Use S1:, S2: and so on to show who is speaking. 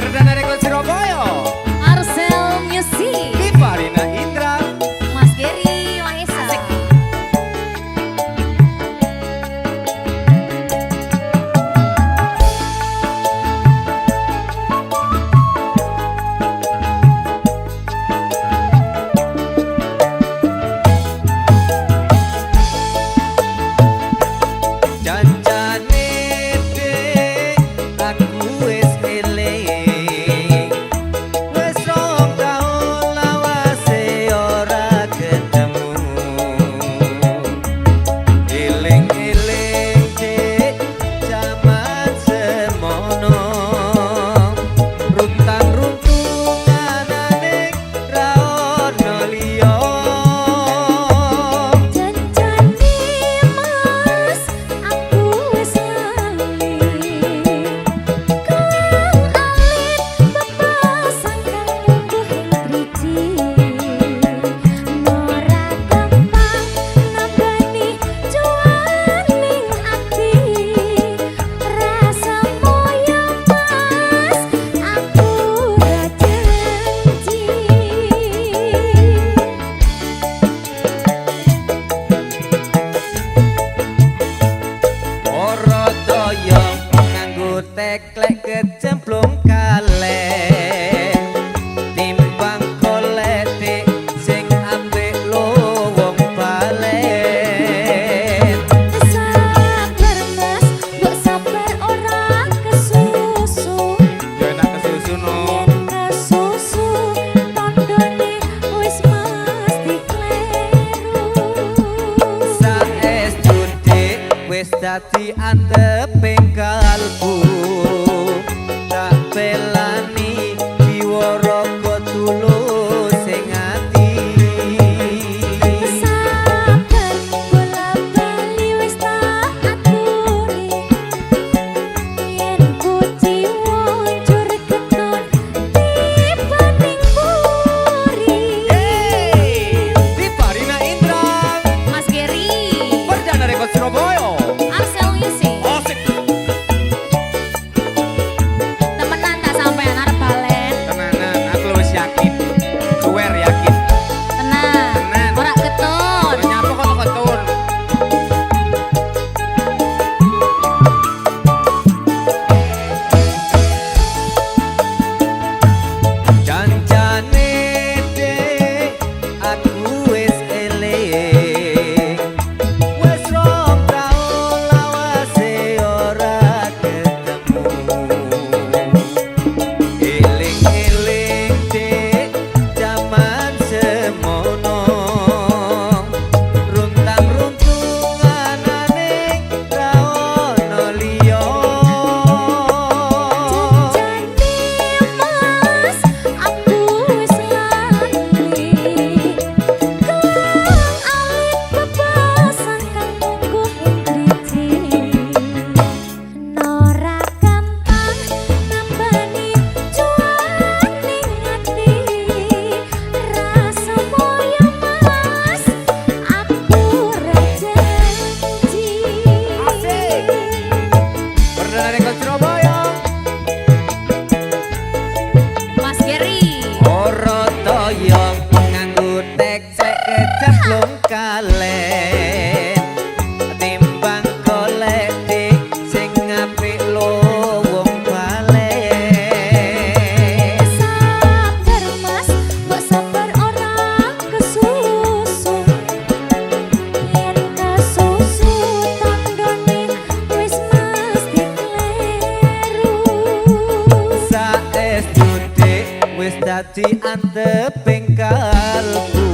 S1: Perdana Rekod Surabaya.
S2: Arcel Music.
S1: Divarina Indra.
S2: Mas Geri Mahesa.
S1: Jancane dek aku wis eling. Wis rong taun lawase ora ketemu. Eling-eling dek jaman semono. Runtang-runtunganane ra ono liya.
S2: Janjane mas, aku wis lali. Kang alit bebasan kang lungguh ing driji. Ora gampang nambani juaning ati. Rasa moyo mas, aku ora janji.
S1: Ora daya nganggo teklek kecemplung kaleh. Timbang golek dik sing apik lo wong balen.
S2: Sabar mas, mbok sabar ora kesusu.
S1: Ya enak kesusu no.
S2: Yen kesusu, tandane wis mesti kleru.
S1: Saestu dik wis dadi anteping kalbu. Tak pelani jiwa raga tulus sing ati.
S2: Sabar bola-bali wis tak aturi. Yen kuciwa njur keton tibaning puri.
S1: Divarina Indra.
S2: Mas Geri,
S1: Perdana Rekod Surabaya.
S2: Arcel Music.
S1: Asik.
S2: Temenan tak sampean arep balen.
S1: Tenanan, aku wis yakin. Suwer yakin.
S2: Tenang,
S1: Tenan.
S2: ora ketun.
S1: Nyapa kok ketun. Jancane dek aku wis eling. Wis rong taun lawase ora ketemu. Eling-eling dek jaman semono. Runtang-runtunganane ra ono liya.
S2: Janjane mas, aku wis lali. Kang alit bebasan kang lungguh ing driji. Ora gampang nambani juaning ati. Rasa moyo mas, aku ora janji.
S1: Perdana Rekod Surabaya.
S2: Mas Geri.
S1: Ora daya nganggo teklek kecemplung kaleh. Timbang golek dik sing apik lo wong balen.
S2: Sabar mas, mbok sabar ora kesusu. Yen kesusu, tandane wis mesti kleru.
S1: Saestu dik wis dadi anteping kalbu.